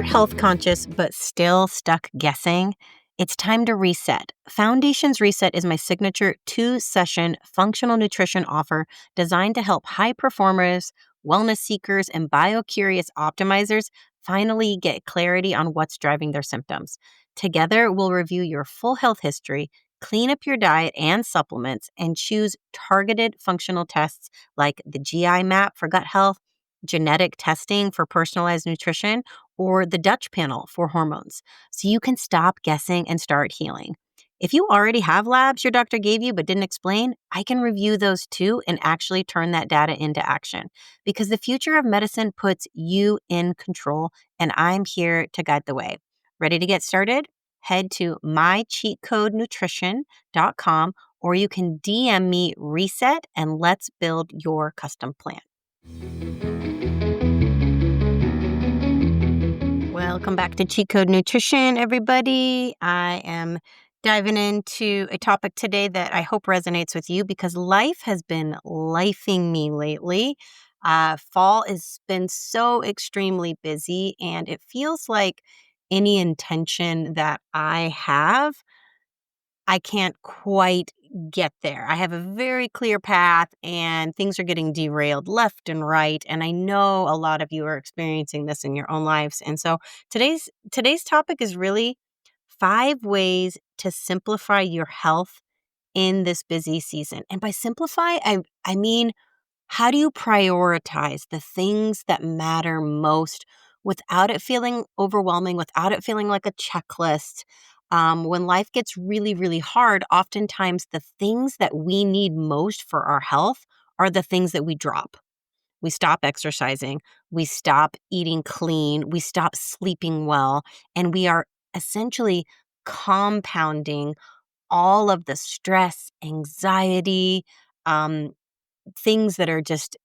health conscious but still stuck guessing, it's time to reset. Foundations Reset is my signature 2-session functional nutrition offer designed to help high performers, wellness seekers, and bio-curious optimizers finally get clarity on what's driving their symptoms. Together, we'll review your full health history, clean up your diet and supplements, and choose targeted functional tests like the GI map for gut health, genetic testing for personalized nutrition, or the Dutch panel for hormones, so you can stop guessing and start healing. If you already have labs your doctor gave you but didn't explain, I can review those too and actually turn that data into action, because the future of medicine puts you in control, and I'm here to guide the way. Ready to get started? Head to mycheatcodenutrition.com, or you can DM me Reset and let's build your custom plan. Welcome back to Cheat Code Nutrition, everybody. I am diving into a topic today that I hope resonates with you because life has been lifing me lately. Fall has been so extremely busy, and it feels like any intention that I have, I can't quite get there. I have a very clear path and things are getting derailed left and right. And I know a lot of you are experiencing this in your own lives. And so today's topic is really 5 ways to simplify your health in this busy season. And by simplify, I mean, how do you prioritize the things that matter most without it feeling overwhelming, without it feeling like a checklist? When life gets really, really hard, oftentimes the things that we need most for our health are the things that we drop. We stop exercising, we stop eating clean, we stop sleeping well, and we are essentially compounding all of the stress, anxiety, um, things that are just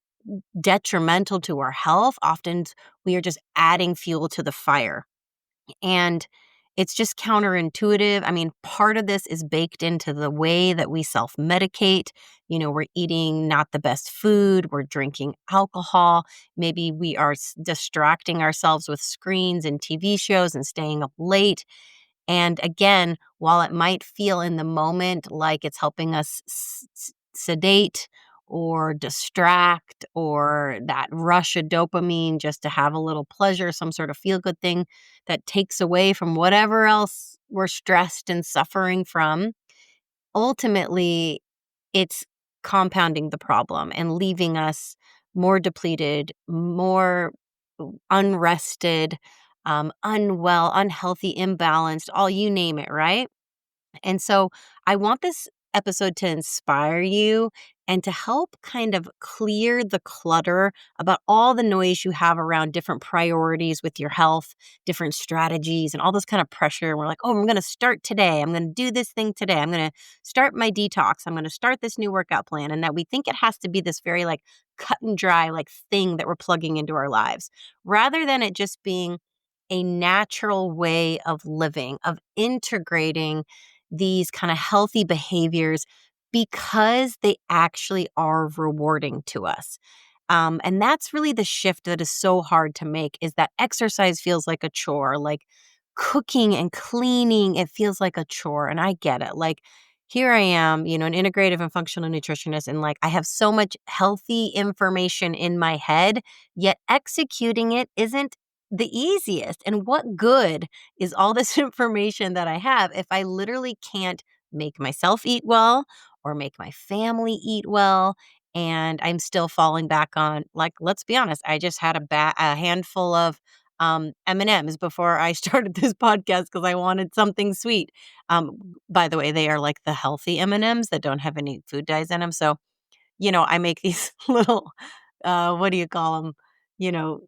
detrimental to our health. Often we are just adding fuel to the fire. And it's just counterintuitive. I mean, part of this is baked into the way that we self-medicate. We're eating not the best food, we're drinking alcohol. Maybe we are distracting ourselves with screens and TV shows and staying up late. And again, while it might feel in the moment like it's helping us sedate or distract, or that rush of dopamine just to have a little pleasure, some sort of feel good thing that takes away from whatever else we're stressed and suffering from, ultimately it's compounding the problem and leaving us more depleted, more unrested, unwell, unhealthy, imbalanced, all you name it, right? And so I want this episode to inspire you and to help kind of clear the clutter about all the noise you have around different priorities with your health, different strategies, and all this kind of pressure. And we're like, oh, I'm going to start today. I'm going to do this thing today. I'm going to start my detox. I'm going to start this new workout plan. And that we think it has to be this very like cut and dry like thing that we're plugging into our lives, rather than it just being a natural way of living, of integrating these kind of healthy behaviors because they actually are rewarding to us. And that's really the shift that is so hard to make, is that exercise feels like a chore, like cooking and cleaning, it feels like a chore. And I get it. Like, here I am, an integrative and functional nutritionist, and like I have so much healthy information in my head, yet executing it isn't the easiest. And what good is all this information that I have if I literally can't make myself eat well or make my family eat well? And I'm still falling back on, like, let's be honest, I just had a handful of M&Ms before I started this podcast because I wanted something sweet. By the way, they are like the healthy M&Ms that don't have any food dyes in them. So, I make these little, what do you call them? You know,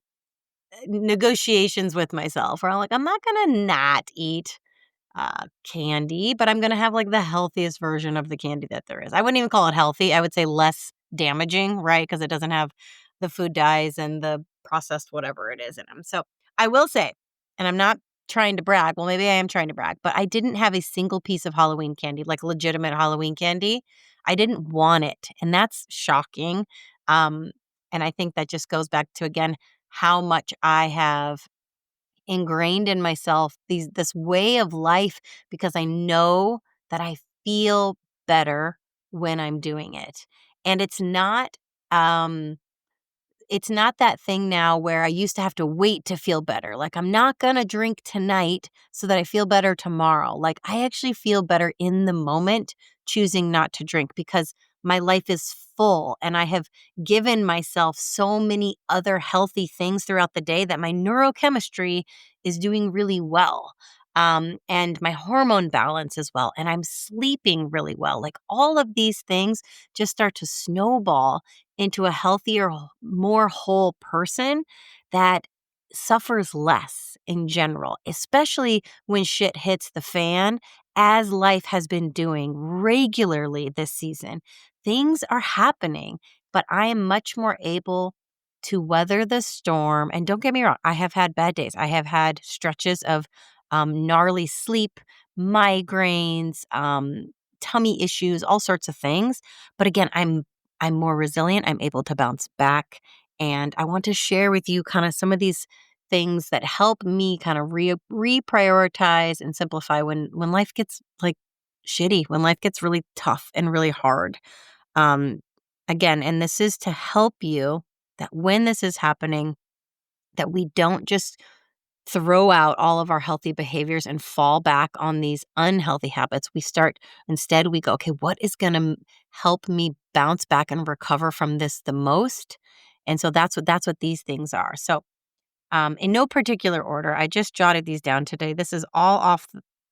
Negotiations with myself where I'm like, I'm not going to not eat candy, but I'm going to have like the healthiest version of the candy that there is. I wouldn't even call it healthy. I would say less damaging, right? Because it doesn't have the food dyes and the processed whatever it is in them. So I will say, and I'm not trying to brag. Well, maybe I am trying to brag, but I didn't have a single piece of Halloween candy, like legitimate Halloween candy. I didn't want it. And that's shocking. Um, and I think that just goes back to, again, how much I have ingrained in myself this way of life because I know that I feel better when I'm doing it. And um it's not that thing now where I used to have to wait to feel better. Like, I'm not going to drink tonight so that I feel better tomorrow. Like, I actually feel better in the moment choosing not to drink because my life is full and I have given myself so many other healthy things throughout the day that my neurochemistry is doing really well. And my hormone balance as well. And I'm sleeping really well. Like, all of these things just start to snowball into a healthier, more whole person that suffers less in general, especially when shit hits the fan, as life has been doing regularly this season. Things are happening, but I am much more able to weather the storm. And don't get me wrong, I have had bad days. I have had stretches of gnarly sleep, migraines, tummy issues, all sorts of things. But again, I'm more resilient. I'm able to bounce back. And I want to share with you kind of some of these things that help me kind of reprioritize and simplify when life gets like shitty, when life gets really tough and really hard. Um, Again, and this is to help you that when this is happening, that we don't just throw out all of our healthy behaviors and fall back on these unhealthy habits. Instead, we go, okay, what is going to help me bounce back and recover from this the most? And so that's what these things are. So in no particular order. I just jotted these down today. This is all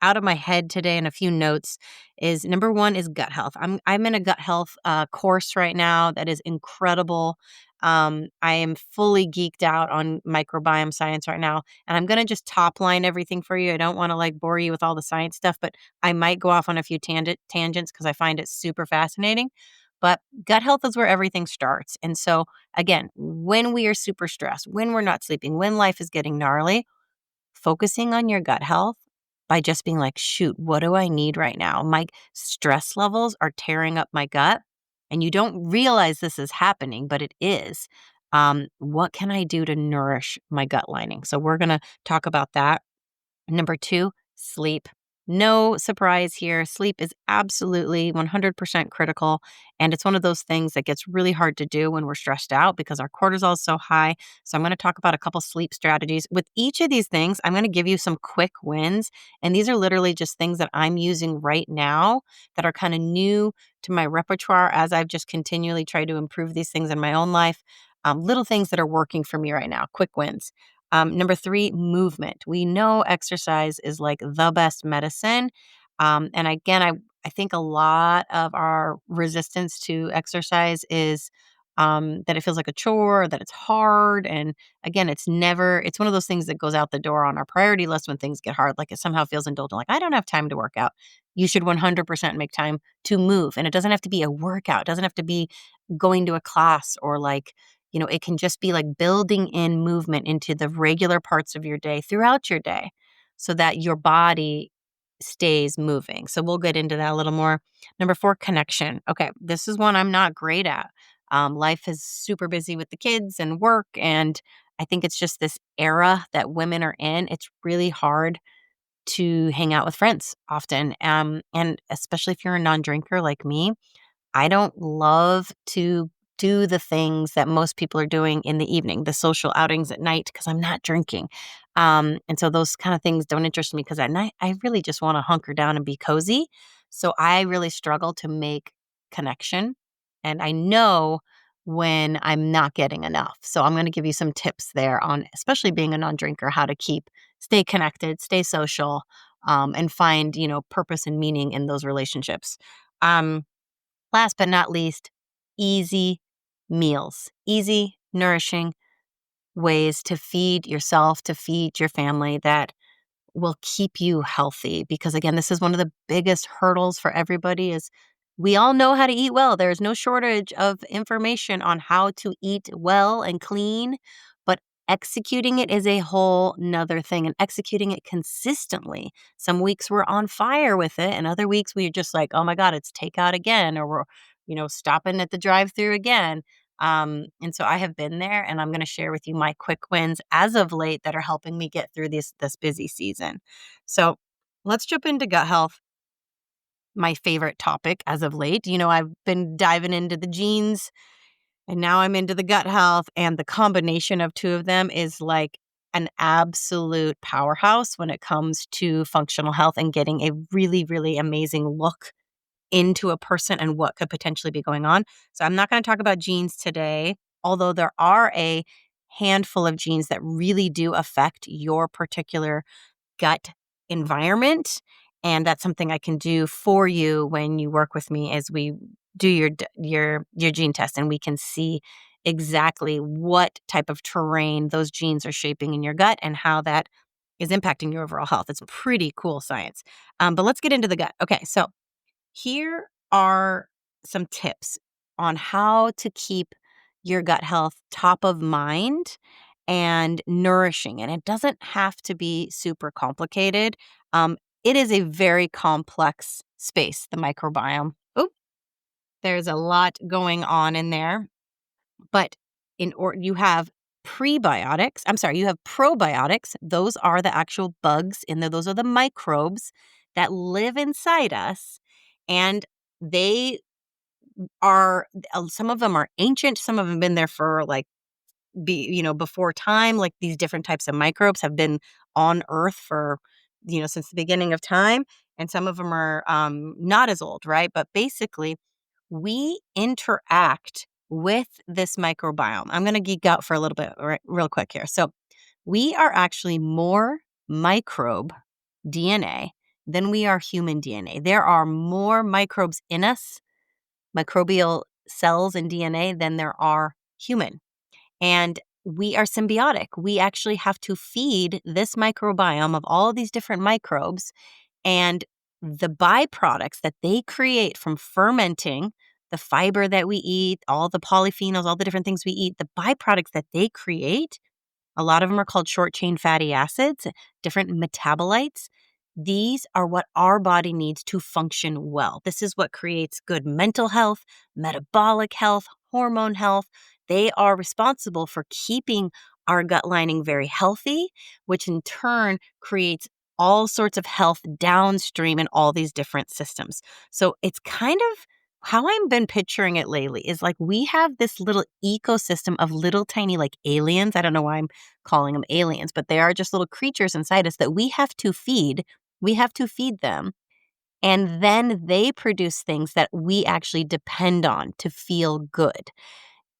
out of my head today, and a few notes. Is number one is gut health. I'm in a gut health course right now that is incredible. I am fully geeked out on microbiome science right now, and I'm gonna just top line everything for you. I don't want to like bore you with all the science stuff, but I might go off on a few tangents because I find it super fascinating. But gut health is where everything starts, and so again, when we are super stressed, when we're not sleeping, when life is getting gnarly, focusing on your gut health by just being like, shoot, what do I need right now? My stress levels are tearing up my gut. And you don't realize this is happening, but it is. What can I do to nourish my gut lining? So we're going to talk about that. Number two, sleep. No surprise here. Sleep is absolutely 100% critical. And it's one of those things that gets really hard to do when we're stressed out because our cortisol is so high. So I'm going to talk about a couple sleep strategies. With each of these things, I'm going to give you some quick wins. And these are literally just things that I'm using right now that are kind of new to my repertoire as I've just continually tried to improve these things in my own life. Little things that are working for me right now, quick wins. Number three, movement. We know exercise is like the best medicine. And again, I think a lot of our resistance to exercise is that it feels like a chore, that it's hard. And again, it's one of those things that goes out the door on our priority list when things get hard. Like it somehow feels indulgent. Like, I don't have time to work out. You should 100% make time to move. And it doesn't have to be a workout. It doesn't have to be going to a class or like, it can just be like building in movement into the regular parts of your day throughout your day so that your body stays moving. So we'll get into that a little more. Number four, connection. Okay, this is one I'm not great at. Life is super busy with the kids and work. And I think it's just this era that women are in. It's really hard to hang out with friends often. And especially if you're a non drinker like me, I don't love to do the things that most people are doing in the evening, the social outings at night, because I'm not drinking. And so those kind of things don't interest me because at night, I really just want to hunker down and be cozy. So I really struggle to make connection. And I know when I'm not getting enough. So I'm going to give you some tips there on, especially being a non drinker, how to stay connected, stay social, and find, purpose and meaning in those relationships. Last but not least, easy meals, easy, nourishing ways to feed yourself, to feed your family that will keep you healthy. Because again, this is one of the biggest hurdles for everybody is we all know how to eat well. There's no shortage of information on how to eat well and clean, but executing it is a whole nother thing and executing it consistently. Some weeks we're on fire with it and other weeks we're just like, oh my God, it's takeout again, or we're, stopping at the drive-through again. And so I have been there, and I'm going to share with you my quick wins as of late that are helping me get through this busy season. So let's jump into gut health, my favorite topic as of late. I've been diving into the genes, and now I'm into the gut health, and the combination of two of them is like an absolute powerhouse when it comes to functional health and getting a really, really amazing look into a person and what could potentially be going on. So I'm not going to talk about genes today, although there are a handful of genes that really do affect your particular gut environment. And that's something I can do for you when you work with me as we do your gene test, and we can see exactly what type of terrain those genes are shaping in your gut and how that is impacting your overall health. It's pretty cool science. But let's get into the gut. Okay, so here are some tips on how to keep your gut health top of mind and nourishing. And it doesn't have to be super complicated. It is a very complex space, the microbiome. Oop, there's a lot going on in there. But you have you have probiotics. Those are the actual bugs in there. Those are the microbes that live inside us. And they some of them are ancient. Some of them have been there for before time. Like, these different types of microbes have been on Earth for, since the beginning of time. And some of them are not as old, right? But basically, we interact with this microbiome. I'm going to geek out for a little bit, real quick here. So we are actually more microbe DNA than we are human DNA. There are more microbes in us, microbial cells and DNA, than there are human. And we are symbiotic. We actually have to feed this microbiome of all of these different microbes, and the byproducts that they create from fermenting the fiber that we eat, all the polyphenols, all the different things we eat, the byproducts that they create, a lot of them are called short chain fatty acids, different metabolites. These are what our body needs to function well. This is what creates good mental health, metabolic health, hormone health. They are responsible for keeping our gut lining very healthy, which in turn creates all sorts of health downstream in all these different systems. So it's kind of how I've been picturing it lately is like we have this little ecosystem of little tiny like aliens. I don't know why I'm calling them aliens, but they are just little creatures inside us that we have to feed. We have to feed them. And then they produce things that we actually depend on to feel good.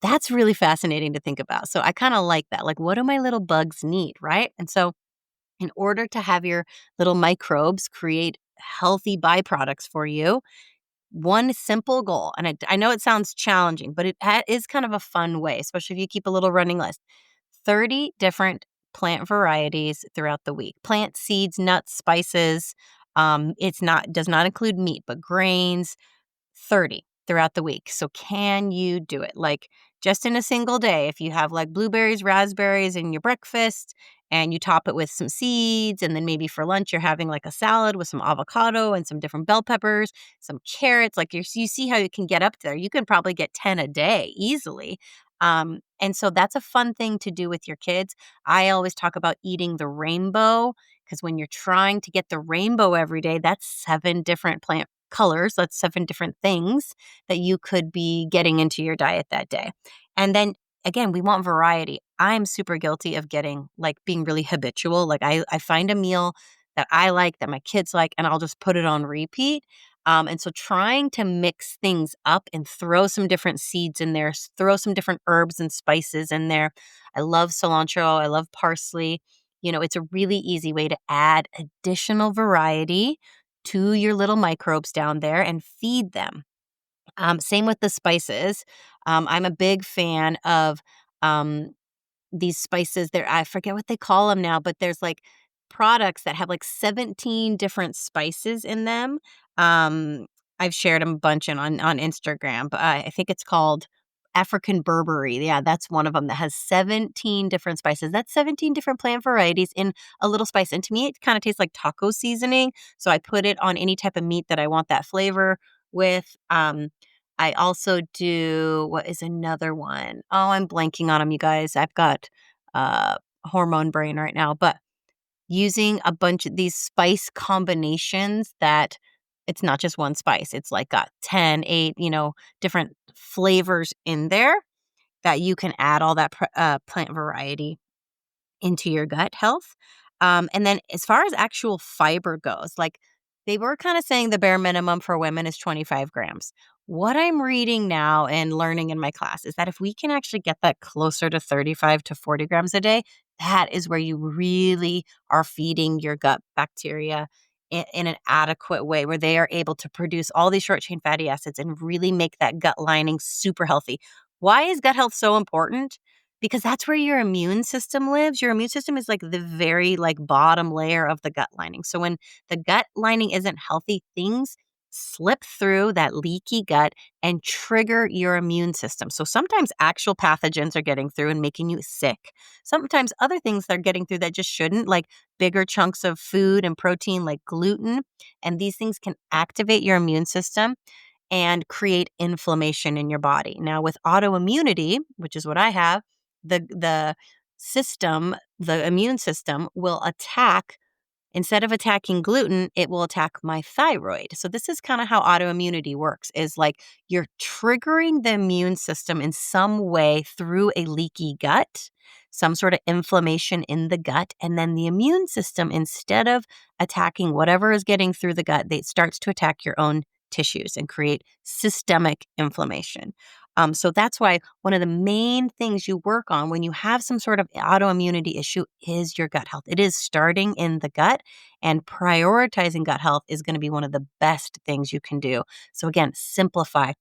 That's really fascinating to think about. So I kind of like that. Like, what do my little bugs need, right? And so in order to have your little microbes create healthy byproducts for you, one simple goal, and I know it sounds challenging, but it is kind of a fun way, especially if you keep a little running list. 30 different plant varieties throughout the week. Plant seeds, nuts, spices. Does not include meat, but grains, 30 throughout the week. So can you do it? Like, just in a single day, if you have like blueberries, raspberries in your breakfast and you top it with some seeds, and then maybe for lunch you're having like a salad with some avocado and some different bell peppers, some carrots, like you see how you can get up there. You can probably get 10 a day easily. And so that's a fun thing to do with your kids. I always talk about eating the rainbow, because when you're trying to get the rainbow every day, that's 7 different plant colors. That's 7 different things that you could be getting into your diet that day. And then again, we want variety. I'm super guilty of being really habitual. Like, I find a meal that I like, that my kids like, and I'll just put it on repeat. And so trying to mix things up and throw some different seeds in there, throw some different herbs and spices in there. I love cilantro. I love parsley. It's a really easy way to add additional variety to your little microbes down there and feed them. Same with the spices. I'm a big fan of um, these spices. I forget what they call them now, but there's like products that have like 17 different spices in them. Um, I've shared them a bunch on Instagram, but I think it's called African Burberry. Yeah, that's one of them that has 17 different spices. That's 17 different plant varieties in a little spice. And to me, it kind of tastes like taco seasoning. So I put it on any type of meat that I want that flavor with. I also do, what is another one? Oh, I'm blanking on them, you guys. I've got uh, hormone brain right now, but using a bunch of these spice combinations that it's not just one spice. It's like got 10, 8, different flavors in there that you can add all that plant variety into your gut health. And then as far as actual fiber goes, like they were kind of saying the bare minimum for women is 25 grams. What I'm reading now and learning in my class is that if we can actually get that closer to 35 to 40 grams a day, that is where you really are feeding your gut bacteria in an adequate way, where they are able to produce all these short chain fatty acids and really make that gut lining super healthy. Why is gut health so important? Because that's where your immune system lives. Your immune system is like the very bottom layer of the gut lining. So when the gut lining isn't healthy, things slip through that leaky gut and trigger your immune system. So sometimes actual pathogens are getting through and making you sick. Sometimes other things they're getting through that just shouldn't, like bigger chunks of food and protein like gluten. And these things can activate your immune system and create inflammation in your body. Now, with autoimmunity, which is what I have, the immune system will attack. Instead of attacking gluten, it will attack my thyroid. So this is kind of how autoimmunity works, is like you're triggering the immune system in some way through a leaky gut, some sort of inflammation in the gut. And then the immune system, instead of attacking whatever is getting through the gut, it starts to attack your own tissues and create systemic inflammation. So that's why one of the main things you work on when you have some sort of autoimmunity issue is your gut health. It is starting in the gut, and prioritizing gut health is going to be one of the best things you can do. So again, simplify.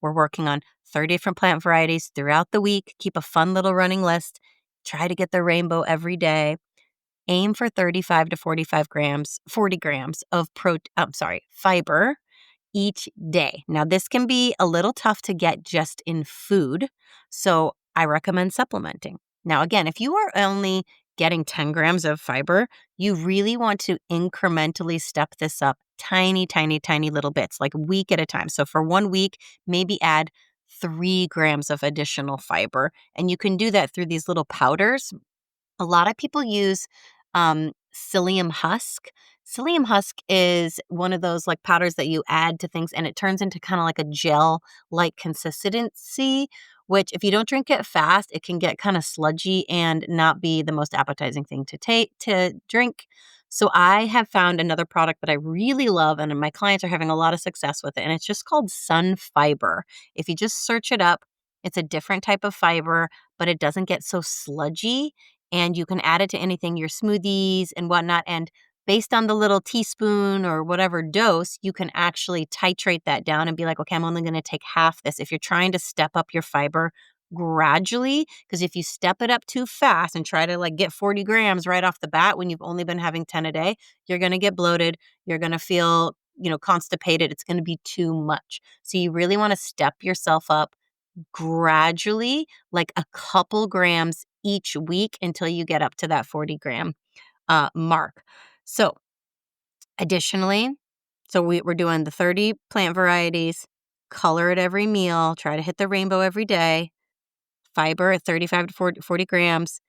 We're working on 30 different plant varieties throughout the week. Keep a fun little running list. Try to get the rainbow every day. Aim for 35 to 45 grams, 40 grams of fiber each day. Now, this can be a little tough to get just in food, so I recommend supplementing. Now, again, if you are only getting 10 grams of fiber, you really want to incrementally step this up tiny, tiny, tiny little bits, like week at a time. So for 1 week, maybe add 3 grams of additional fiber. And you can do that through these little powders. A lot of people use psyllium husk. Psyllium husk is one of those like powders that you add to things and it turns into kind of like a gel-like consistency, which if you don't drink it fast, it can get kind of sludgy and not be the most appetizing thing to drink. So I have found another product that I really love and my clients are having a lot of success with it, and it's just called Sun Fiber. If you just search it up, it's a different type of fiber, but it doesn't get so sludgy, and you can add it to anything, your smoothies and whatnot. And based on the little teaspoon or whatever dose, you can actually titrate that down and be like, okay, I'm only going to take half this. If you're trying to step up your fiber gradually, because if you step it up too fast and try to like get 40 grams right off the bat when you've only been having 10 a day, you're going to get bloated. You're going to feel, constipated. It's going to be too much. So you really want to step yourself up gradually, like a couple grams each week until you get up to that 40-gram mark. So additionally, we're doing the 30 plant varieties, color at every meal, try to hit the rainbow every day, fiber at 35 to 40 grams,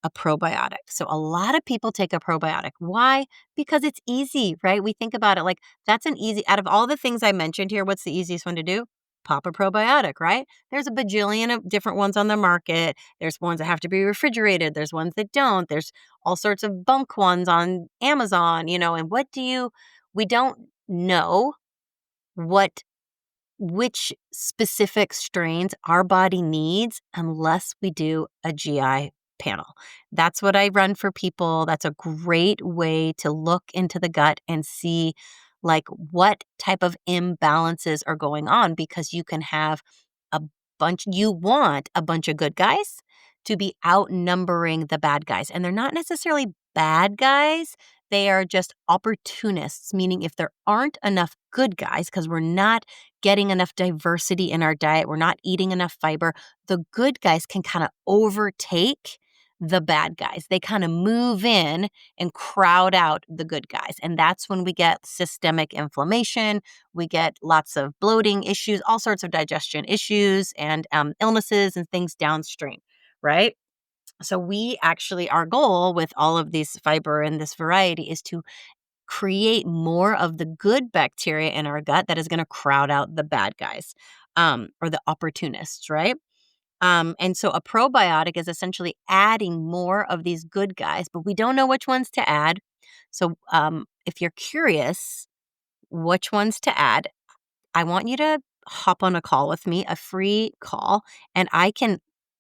a probiotic. So a lot of people take a probiotic. Why? Because it's easy, right? We think about it like that's out of all the things I mentioned here, what's the easiest one to do? Pop a probiotic, right? There's a bajillion of different ones on the market. There's ones that have to be refrigerated. There's ones that don't. There's all sorts of bunk ones on Amazon, and we don't know what which specific strains our body needs unless we do a GI panel. That's what I run for people. That's a great way to look into the gut and see like what type of imbalances are going on, because you want a bunch of good guys to be outnumbering the bad guys. And they're not necessarily bad guys. They are just opportunists, meaning if there aren't enough good guys, because we're not getting enough diversity in our diet, we're not eating enough fiber, the good guys can kind of overtake the bad guys. They kind of move in and crowd out the good guys. And that's when we get systemic inflammation. We get lots of bloating issues, all sorts of digestion issues and illnesses and things downstream, right? So we actually, our goal with all of these fiber and this variety is to create more of the good bacteria in our gut that is going to crowd out the bad guys, or the opportunists, right? And so a probiotic is essentially adding more of these good guys, but we don't know which ones to add. So if you're curious which ones to add, I want you to hop on a call with me, a free call, and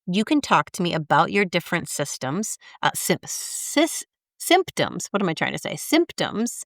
you can talk to me about your different symptoms. What am I trying to say? Symptoms,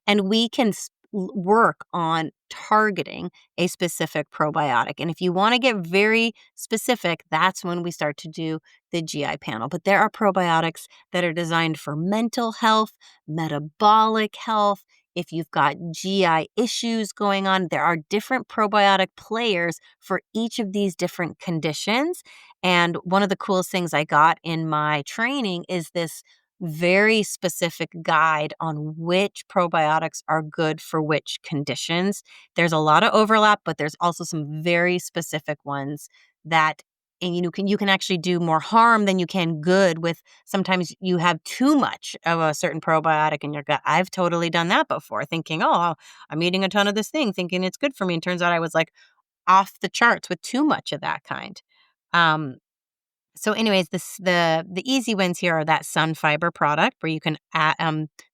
and we can work on targeting a specific probiotic. And if you want to get very specific, that's when we start to do the GI panel. But there are probiotics that are designed for mental health, metabolic health. If you've got GI issues going on, there are different probiotic players for each of these different conditions. And one of the coolest things I got in my training is this very specific guide on which probiotics are good for which conditions. There's a lot of overlap, but there's also some very specific ones that, and you can actually do more harm than you can good with. Sometimes you have too much of a certain probiotic in your gut. I've totally done that before, thinking, oh, I'm eating a ton of this thing, thinking it's good for me. And turns out I was like off the charts with too much of that kind. Um, so anyways, the easy wins here are that sun fiber product where you can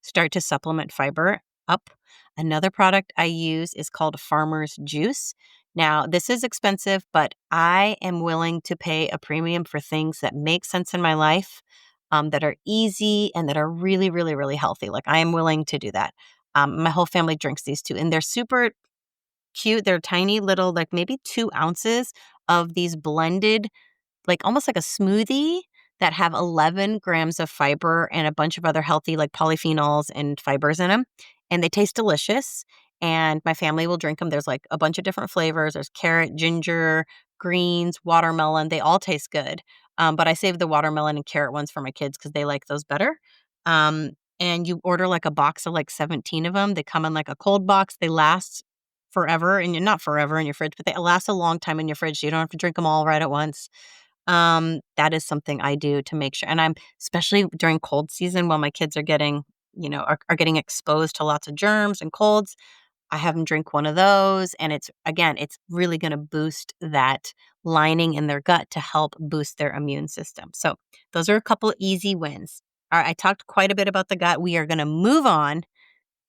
start to supplement fiber up. Another product I use is called Farmer's Juice. Now, this is expensive, but I am willing to pay a premium for things that make sense in my life, that are easy and that are really, really, really healthy. Like I am willing to do that. My whole family drinks these too, and they're super cute. They're tiny little, like maybe 2 ounces of these blended, like almost like a smoothie, that have 11 grams of fiber and a bunch of other healthy like polyphenols and fibers in them. And they taste delicious. And my family will drink them. There's like a bunch of different flavors. There's carrot, ginger, greens, watermelon. They all taste good. But I save the watermelon and carrot ones for my kids because they like those better. Um, and you order like a box of like 17 of them. They come in like a cold box. They last forever, and you're not forever in your fridge, but they last a long time in your fridge. So you don't have to drink them all right at once. That is something I do to make sure. And I'm especially during cold season while my kids are getting, are getting exposed to lots of germs and colds. I have them drink one of those. And it's really going to boost that lining in their gut to help boost their immune system. So those are a couple of easy wins. All right, I talked quite a bit about the gut. We are going to move on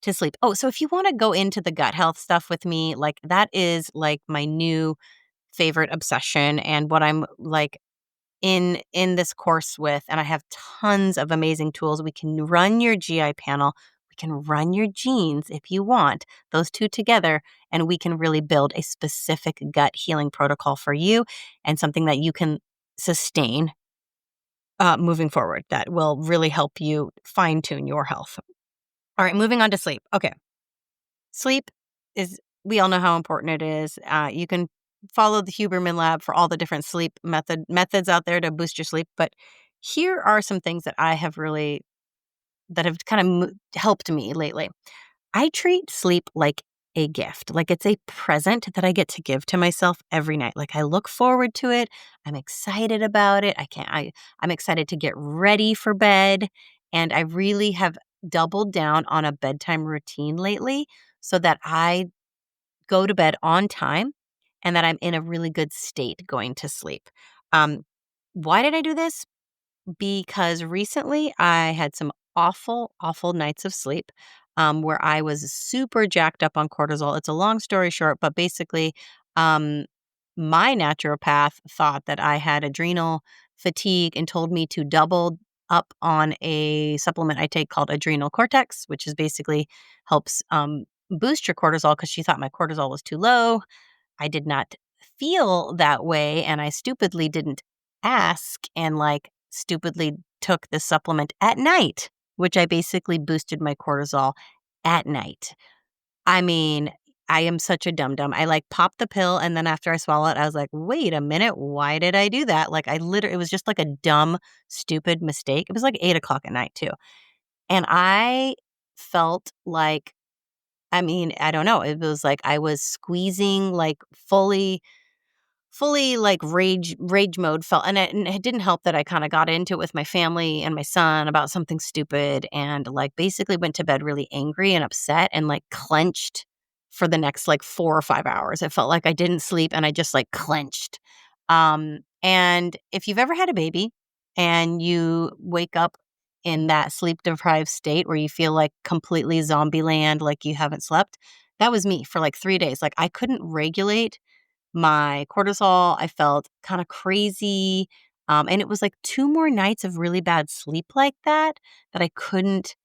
to sleep. Oh, so if you want to go into the gut health stuff with me, like that is like my new favorite obsession and what I'm like in this course with, and I have tons of amazing tools. We can run your GI panel, we can run your genes if you want, those two together, and we can really build a specific gut healing protocol for you and something that you can sustain moving forward that will really help you fine tune your health. All right, moving on to sleep. Okay. Sleep we all know how important it is. You can follow the Huberman Lab for all the different sleep methods out there to boost your sleep. But here are some things that have kind of helped me lately. I treat sleep like a gift, like it's a present that I get to give to myself every night. Like I look forward to it. I'm excited about it. I'm excited to get ready for bed. And I really have doubled down on a bedtime routine lately so that I go to bed on time and that I'm in a really good state going to sleep. Um, why did I do this? Because recently I had some awful, awful nights of sleep where I was super jacked up on cortisol. It's a long story short, but basically, um, my naturopath thought that I had adrenal fatigue and told me to double up on a supplement I take called Adrenal Cortex, which is basically helps boost your cortisol because she thought my cortisol was too low. I did not feel that way, and I stupidly didn't ask and like stupidly took the supplement at night, which I basically boosted my cortisol at night. I mean, I am such a dum dum. I like popped the pill, and then after I swallow it, I was like, wait a minute, why did I do that? Like I literally, it was just like a dumb, stupid mistake. It was like 8 o'clock at night too. And I felt like, I mean, I don't know. It was like I was squeezing like fully like rage mode felt, and it didn't help that I kind of got into it with my family and my son about something stupid, and like basically went to bed really angry and upset and like clenched for the next like 4 or 5 hours. It felt like I didn't sleep and I just like clenched. And if you've ever had a baby and you wake up in that sleep deprived state where you feel like completely zombie land, like you haven't slept, that was me for like 3 days. Like I couldn't regulate my cortisol. I felt kind of crazy. And it was like 2 more nights of really bad sleep like that, that I couldn't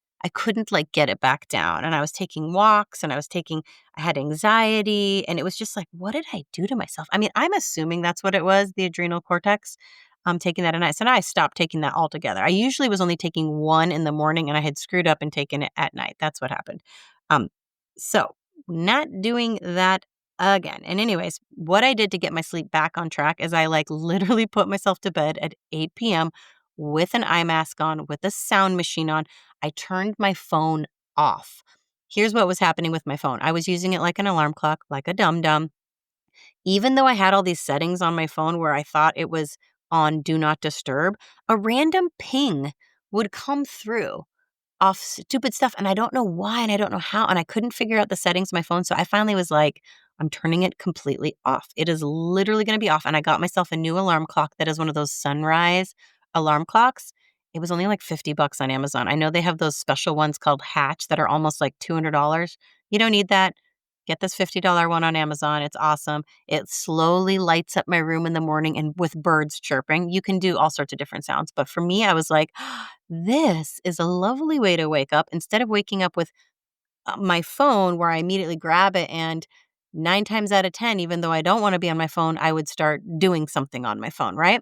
like get it back down. And I was taking walks and I had anxiety, and it was just like, what did I do to myself? I mean, I'm assuming that's what it was, the adrenal cortex. Taking that at night. So now I stopped taking that altogether. I usually was only taking one in the morning, and I had screwed up and taken it at night. That's what happened. Um, so not doing that again. And anyways, what I did to get my sleep back on track is I like literally put myself to bed at 8 p.m. with an eye mask on, with a sound machine on. I turned my phone off. Here's what was happening with my phone. I was using it like an alarm clock, like a dum dum. Even though I had all these settings on my phone where I thought it was on do not disturb, a random ping would come through off stupid stuff, and I don't know why, and I don't know how, and I couldn't figure out the settings on my phone, so I finally was like, I'm turning it completely off. It is literally gonna be off, and I got myself a new alarm clock that is one of those sunrise alarm clocks. It was only like $50 on Amazon. I know they have those special ones called Hatch that are almost like $200. You don't need that. Get this $50 one on Amazon. It's awesome. It slowly lights up my room in the morning, and with birds chirping. You can do all sorts of different sounds, but for me, I was like, this is a lovely way to wake up instead of waking up with my phone where I immediately grab it, and 9 times out of 10, even though I don't want to be on my phone, I would start doing something on my phone, right?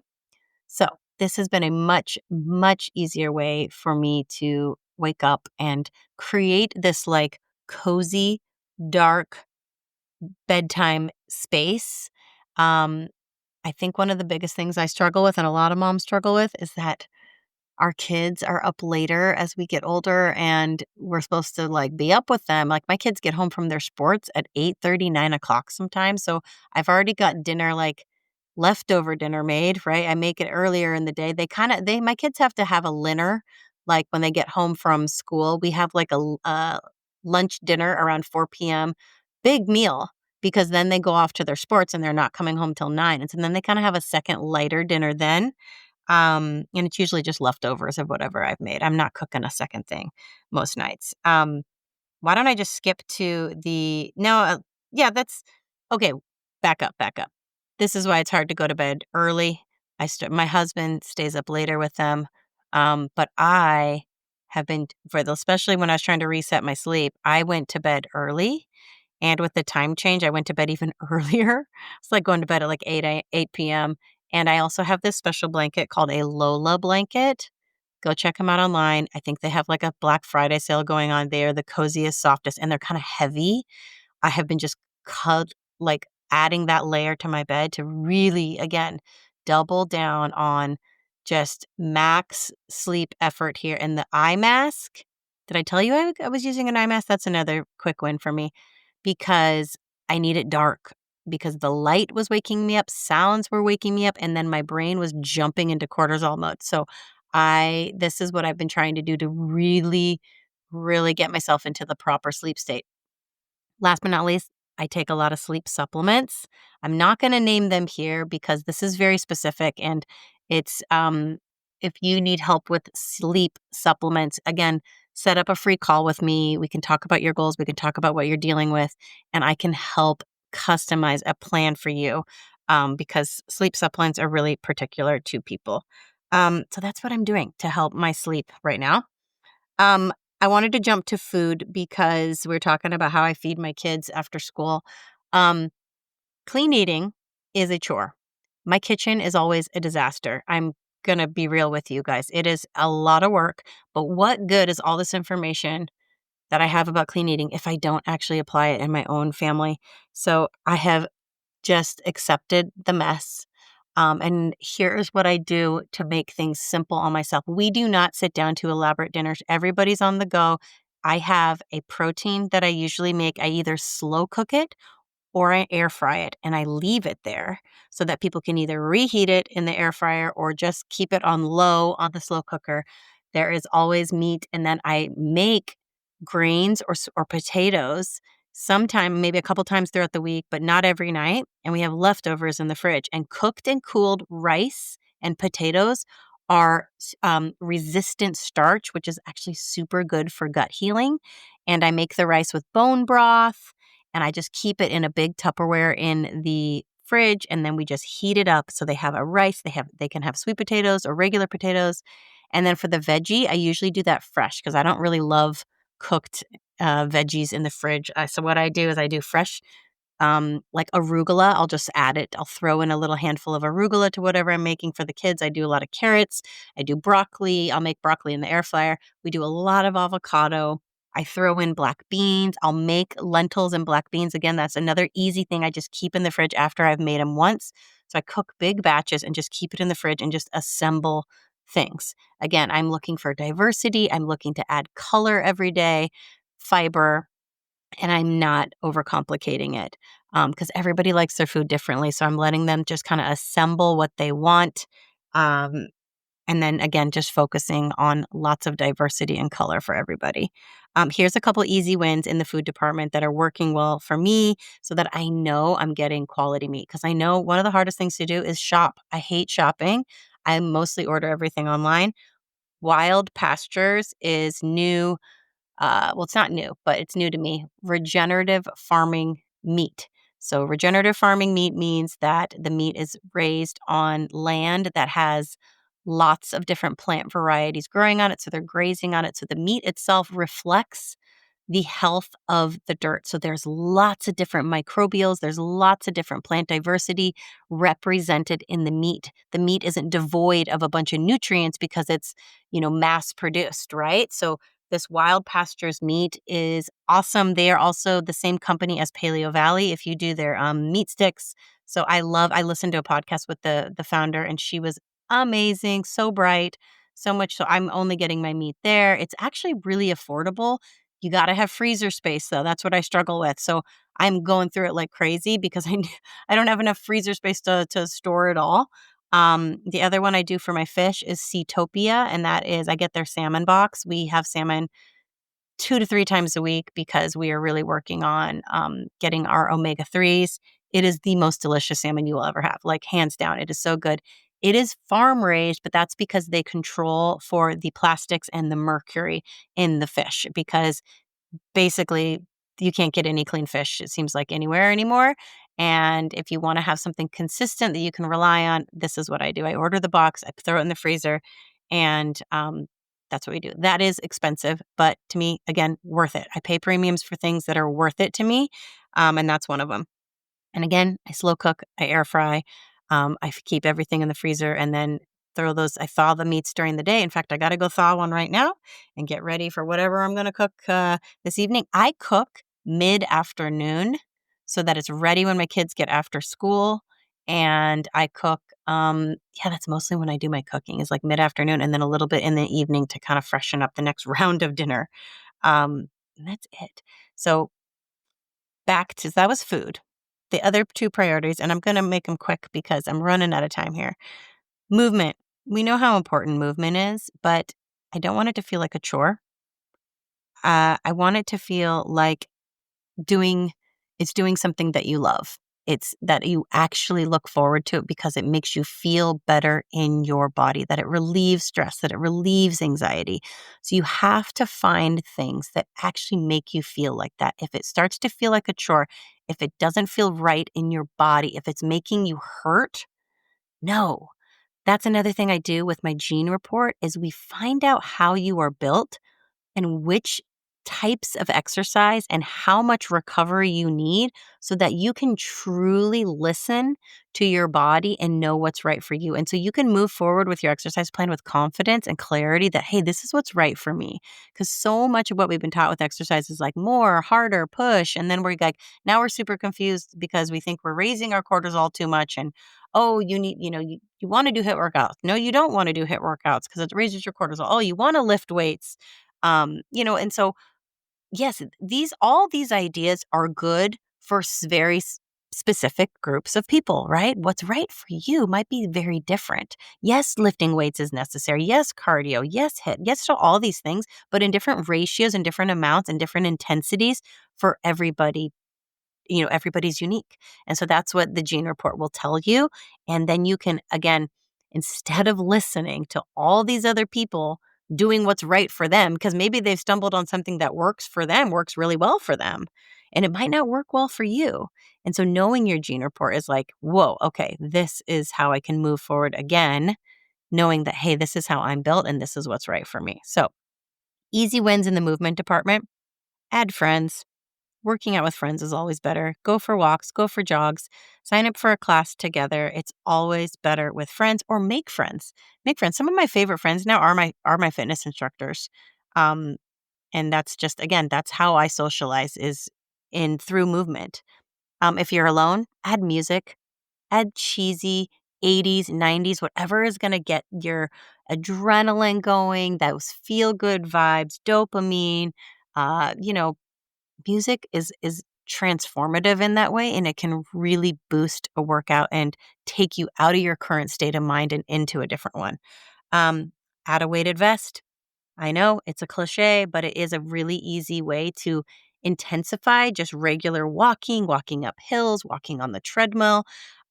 So this has been a much, much easier way for me to wake up and create this like cozy, dark bedtime space. Um, I think one of the biggest things I struggle with, and a lot of moms struggle with, is that our kids are up later as we get older, and we're supposed to like be up with them. Like my kids get home from their sports at 8:30, 9 o'clock sometimes. So I've already got dinner, like leftover dinner made, right? I make it earlier in the day. My kids have to have a dinner. Like when they get home from school, we have like a lunch dinner around 4 p.m. Big meal, because then they go off to their sports and they're not coming home till 9. And so then they kind of have a second lighter dinner then. And it's usually just leftovers of whatever I've made. I'm not cooking a second thing most nights. Why don't I just skip to the no, yeah, that's okay. Back up. This is why it's hard to go to bed early. My husband stays up later with them. But I have been especially when I was trying to reset my sleep, I went to bed early, and with the time change, I went to bed even earlier. It's like going to bed at like 8 p.m. And I also have this special blanket called a Lola blanket. Go check them out online. I think they have like a Black Friday sale going on. They are the coziest, softest, and they're kind of heavy. I have been just like adding that layer to my bed to really, again, double down on just max sleep effort here. And the eye mask, did I tell you I was using an eye mask? That's another quick win for me, because I need it dark, because the light was waking me up, sounds were waking me up, and then my brain was jumping into cortisol mode. So this is what I've been trying to do to really, really get myself into the proper sleep state. Last but not least, I take a lot of sleep supplements. I'm not going to name them here because this is very specific, and it's if you need help with sleep supplements, again, set up a free call with me. We can talk about your goals, we can talk about what you're dealing with, and I can help customize a plan for you, because sleep supplements are really particular to people. So that's what I'm doing to help my sleep right now. Um, I wanted to jump to food because we're talking about how I feed my kids after school. Um, Clean eating is a chore. My kitchen is always a disaster. I'm going to be real with you guys. It is a lot of work, but what good is all this information that I have about clean eating if I don't actually apply it in my own family. So I have just accepted the mess. And here's what I do to make things simple on myself. We do not sit down to elaborate dinners. Everybody's on the go. I have a protein that I usually make. I either slow cook it or I air fry it, and I leave it there so that people can either reheat it in the air fryer or just keep it on low on the slow cooker. There is always meat, and then I make grains or potatoes sometime, maybe a couple times throughout the week, but not every night. And we have leftovers in the fridge. And cooked and cooled rice and potatoes are resistant starch, which is actually super good for gut healing. And I make the rice with bone broth, and I just keep it in a big Tupperware in the fridge, and then we just heat it up so they have a rice, they can have sweet potatoes or regular potatoes. And then for the veggie, I usually do that fresh because I don't really love cooked veggies in the fridge. So what I do is I do fresh, like arugula. I'll just add it. I'll throw in a little handful of arugula to whatever I'm making for the kids. I do a lot of carrots. I do broccoli. I'll make broccoli in the air fryer. We do a lot of avocado. I throw in black beans. I'll make lentils and black beans. Again, that's another easy thing I just keep in the fridge after I've made them once. So I cook big batches and just keep it in the fridge and just assemble things. Again, I'm looking for diversity. I'm looking to add color every day, fiber, and I'm not overcomplicating it because everybody likes their food differently. So I'm letting them just kind of assemble what they want. Um, and then again, just focusing on lots of diversity and color for everybody. Here's a couple easy wins in the food department that are working well for me so that I know I'm getting quality meat. Because I know one of the hardest things to do is shop. I hate shopping. I mostly order everything online. Wild Pastures is new. Well, it's not new, but it's new to me. Regenerative farming meat. So, regenerative farming meat means that the meat is raised on land that has lots of different plant varieties growing on it. So, they're grazing on it. So, the meat itself reflects the health of the dirt. So there's lots of different microbials, there's lots of different plant diversity represented in the meat. The meat isn't devoid of a bunch of nutrients because it's, mass produced, right? So this Wild Pastures meat is awesome. They are also the same company as Paleo Valley if you do their meat sticks. So I listened to a podcast with the founder, and she was amazing, so bright, so much so I'm only getting my meat there. It's actually really affordable. You got to have freezer space, though. That's what I struggle with. So I'm going through it like crazy because I don't have enough freezer space to store it all. The other one I do for my fish is Seatopia, and that is I get their salmon box. We have salmon 2 to 3 times a week because we are really working on getting our omega-3s. It is the most delicious salmon you will ever have, like hands down. It is so good. It is farm raised, but that's because they control for the plastics and the mercury in the fish because basically you can't get any clean fish, it seems like, anywhere anymore. And if you want to have something consistent that you can rely on, this is what I do. I order the box, I throw it in the freezer, and that's what we do. That is expensive, but to me, again, worth it. I pay premiums for things that are worth it to me, and that's one of them. And again, I slow cook, I air fry, keep everything in the freezer, and then I thaw the meats during the day. In fact, I got to go thaw one right now and get ready for whatever I'm going to cook this evening. I cook mid-afternoon so that it's ready when my kids get after school. And I cook, that's mostly when I do my cooking is like mid-afternoon and then a little bit in the evening to kind of freshen up the next round of dinner. And that's it. So that was food. The other two priorities, and I'm going to make them quick because I'm running out of time here. Movement. We know how important movement is, but I don't want it to feel like a chore. I want it to feel like doing doing something that you love. It's that you actually look forward to it because it makes you feel better in your body, that it relieves stress, that it relieves anxiety. So you have to find things that actually make you feel like that. If it starts to feel like a chore, if it doesn't feel right in your body, if it's making you hurt, no. That's another thing I do with my gene report is we find out how you are built and which types of exercise and how much recovery you need so that you can truly listen to your body and know what's right for you. And so you can move forward with your exercise plan with confidence and clarity that, hey, this is what's right for me. Because so much of what we've been taught with exercise is like more, harder, push. And then we're like, now we're super confused because we think we're raising our cortisol too much. And, oh, you need, you want to do HIIT workouts. No, you don't want to do HIIT workouts because it raises your cortisol. Oh, you want to lift weights. And so yes, all these ideas are good for specific groups of people, right? What's right for you might be very different. Yes, lifting weights is necessary. Yes, cardio. Yes, HIIT. Yes to all these things, but in different ratios and different amounts and different intensities for everybody. Everybody's unique. And so that's what the gene report will tell you. And then you can, again, instead of listening to all these other people doing what's right for them, because maybe they've stumbled on something that works for them, works really well for them, and it might not work well for you. And so knowing your gene report is like, whoa, okay, this is how I can move forward again, knowing that, hey, this is how I'm built and this is what's right for me. So easy wins in the movement department, add friends. Working out with friends is always better. Go for walks, go for jogs, sign up for a class together. It's always better with friends or make friends. Make friends. Some of my favorite friends now are my fitness instructors. Um, and that's just again, that's how I socialize is in through movement. If you're alone, add music, add cheesy 80s, 90s, whatever is going to get your adrenaline going, those feel good vibes, dopamine, uh, you know, music is transformative in that way, and it can really boost a workout and take you out of your current state of mind and into a different one. Um, Add a weighted vest. I know it's a cliche, but it is a really easy way to intensify just regular walking, walking up hills, walking on the treadmill.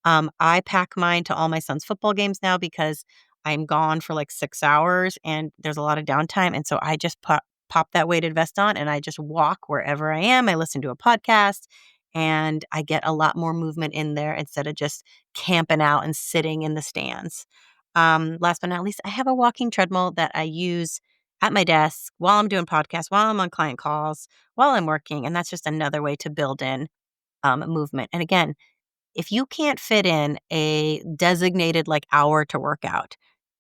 I pack mine to all my son's football games now because I'm gone for like 6 hours and there's a lot of downtime. And so I just pop that weighted vest on and I just walk wherever I am. I listen to a podcast and I get a lot more movement in there instead of just camping out and sitting in the stands. Last but not least, I have a walking treadmill that I use at my desk while I'm doing podcasts, while I'm on client calls, while I'm working. And that's just another way to build in movement. And again, if you can't fit in a designated like hour to work out,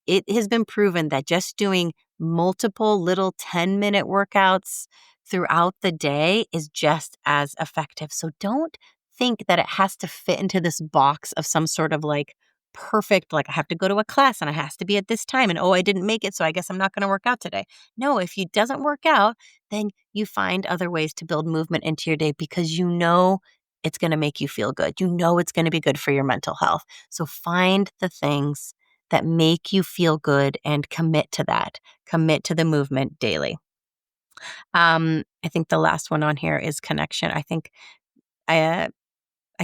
it has been proven that just doing multiple little 10-minute workouts throughout the day is just as effective. So don't think that it has to fit into this box of some sort of like perfect, like I have to go to a class and it has to be at this time. And oh, I didn't make it. So I guess I'm not going to work out today. No, if it doesn't work out, then you find other ways to build movement into your day because you know it's going to make you feel good. You know it's going to be good for your mental health. So find the things that make you feel good and commit to that. Commit to the movement daily. I think the last one on here is connection. I think I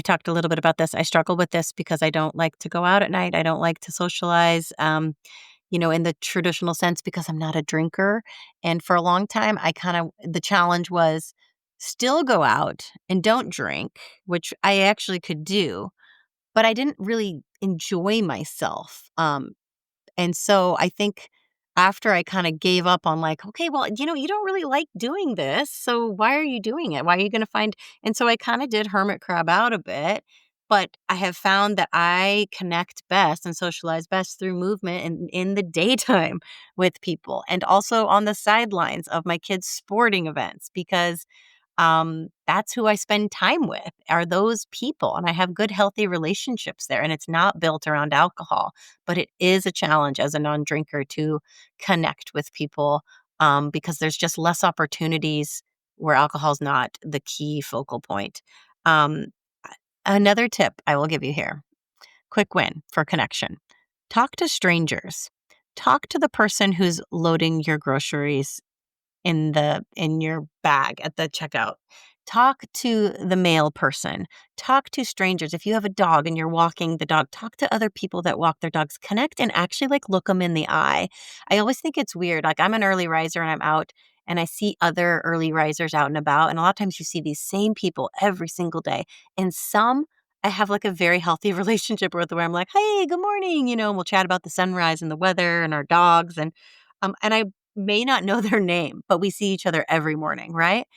talked a little bit about this. I struggle with this because I don't like to go out at night. I don't like to socialize, in the traditional sense because I'm not a drinker. And for a long time, the challenge was still go out and don't drink, which I actually could do, but I didn't really enjoy myself. And so I think after I kind of gave up on like, okay, well, you don't really like doing this. So why are you doing it? Why are you going to find? And so I kind of did hermit crab out a bit. But I have found that I connect best and socialize best through movement and in the daytime with people and also on the sidelines of my kids' sporting events because that's who I spend time with are those people. And I have good, healthy relationships there. And it's not built around alcohol, but it is a challenge as a non-drinker to connect with people because there's just less opportunities where alcohol is not the key focal point. Um, Another tip I will give you here, quick win for connection. Talk to strangers. Talk to the person who's loading your groceries in your bag at the checkout. Talk to the mail person. Talk to strangers. If you have a dog and you're walking the dog, talk to other people that walk their dogs. Connect and actually like look them in the eye. I always think it's weird. Like I'm an early riser and I'm out and I see other early risers out and about. And a lot of times you see these same people every single day. And some I have like a very healthy relationship with where I'm like, hey, good morning, and we'll chat about the sunrise and the weather and our dogs. And I may not know their name, but we see each other every morning, right?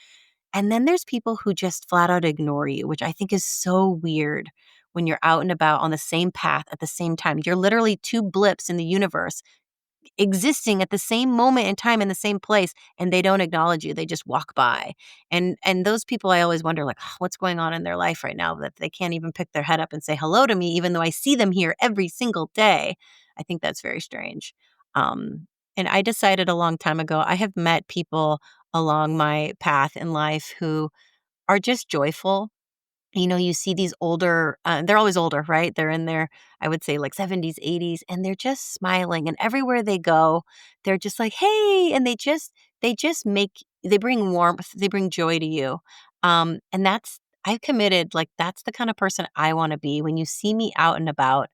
And then there's people who just flat out ignore you, which I think is so weird when you're out and about on the same path at the same time. You're literally two blips in the universe existing at the same moment in time in the same place, and they don't acknowledge you. They just walk by. And those people, I always wonder, like, "Oh, what's going on in their life right now that they can't even pick their head up and say hello to me, even though I see them here every single day." I think that's very strange. And I decided a long time ago, I have met people along my path in life who are just joyful. You see these older, they're always older, right? They're in their, I would say, like 70s, 80s, and they're just smiling. And everywhere they go, they're just like, hey, and they bring warmth, they bring joy to you. And I've committed, like, that's the kind of person I want to be. When you see me out and about,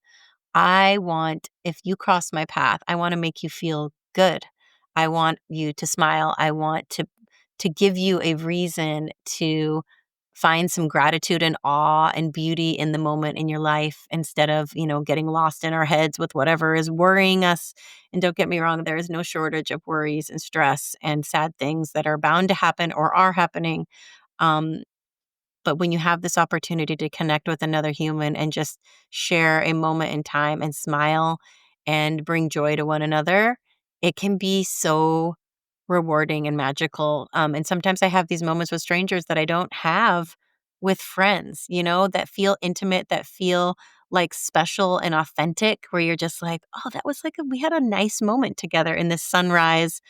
if you cross my path, I want to make you feel good. I want you to smile. I want to give you a reason to find some gratitude and awe and beauty in the moment in your life instead of, getting lost in our heads with whatever is worrying us. And don't get me wrong, there is no shortage of worries and stress and sad things that are bound to happen or are happening. Um, but when you have this opportunity to connect with another human and just share a moment in time and smile and bring joy to one another, it can be so rewarding and magical. And sometimes I have these moments with strangers that I don't have with friends, that feel intimate, that feel like special and authentic, where you're just like, oh, that was like, we had a nice moment together in this sunrise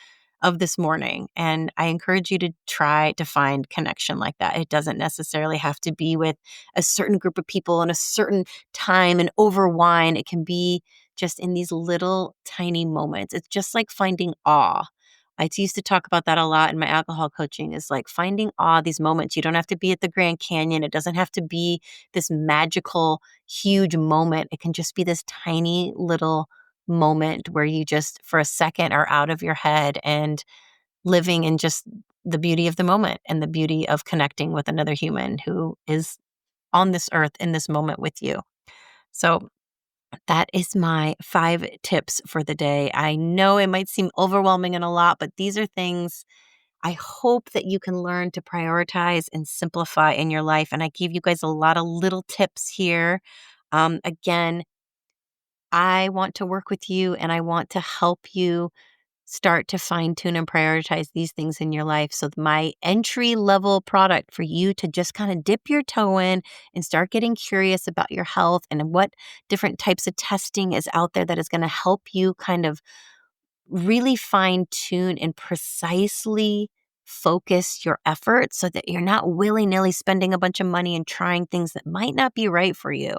of this morning. And I encourage you to try to find connection like that. It doesn't necessarily have to be with a certain group of people in a certain time and over wine. It can be just in these little tiny moments. It's just like finding awe. I used to talk about that a lot in my alcohol coaching, is like finding awe, these moments. You don't have to be at the Grand Canyon. It doesn't have to be this magical, huge moment. It can just be this tiny little moment where you just for a second are out of your head and living in just the beauty of the moment and the beauty of connecting with another human who is on this earth in this moment with you. So that is my 5 tips for the day. I know it might seem overwhelming and a lot, but these are things I hope that you can learn to prioritize and simplify in your life. And I give you guys a lot of little tips here. Again, I want to work with you and I want to help you start to fine tune and prioritize these things in your life. So, my entry level product for you to just kind of dip your toe in and start getting curious about your health and what different types of testing is out there that is going to help you kind of really fine tune and precisely focus your efforts so that you're not willy-nilly spending a bunch of money and trying things that might not be right for you.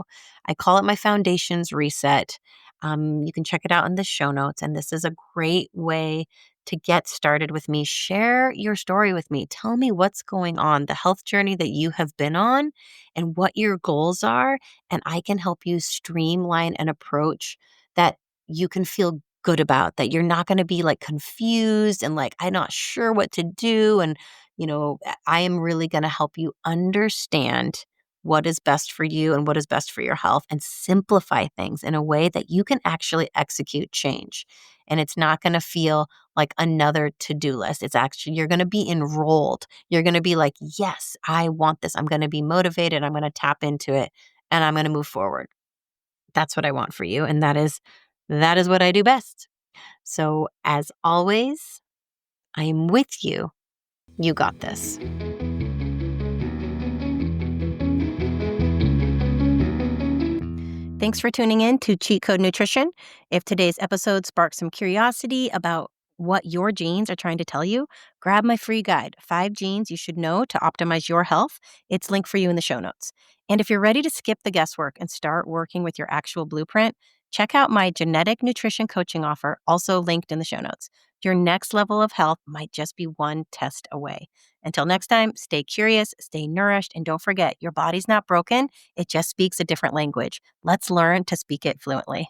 I call it my foundations reset. You can check it out in the show notes. And this is a great way to get started with me. Share your story with me. Tell me what's going on, the health journey that you have been on, and what your goals are. And I can help you streamline an approach that you can feel good about, that you're not going to be like confused and like, I'm not sure what to do. And, I am really going to help you understand what is best for you and what is best for your health and simplify things in a way that you can actually execute change. And it's not going to feel like another to-do list. It's actually, you're going to be enrolled. You're going to be like, yes, I want this. I'm going to be motivated. I'm going to tap into it and I'm going to move forward. That's what I want for you. And that is what I do best. So, as always, I am with you. You got this. Thanks for tuning in to Cheat Code Nutrition. If today's episode sparked some curiosity about what your genes are trying to tell you, grab my free guide, 5 Genes You Should Know to Optimize Your Health. It's linked for you in the show notes. And if you're ready to skip the guesswork and start working with your actual blueprint, check out my genetic nutrition coaching offer, also linked in the show notes. Your next level of health might just be one test away. Until next time, stay curious, stay nourished, and don't forget, your body's not broken. It just speaks a different language. Let's learn to speak it fluently.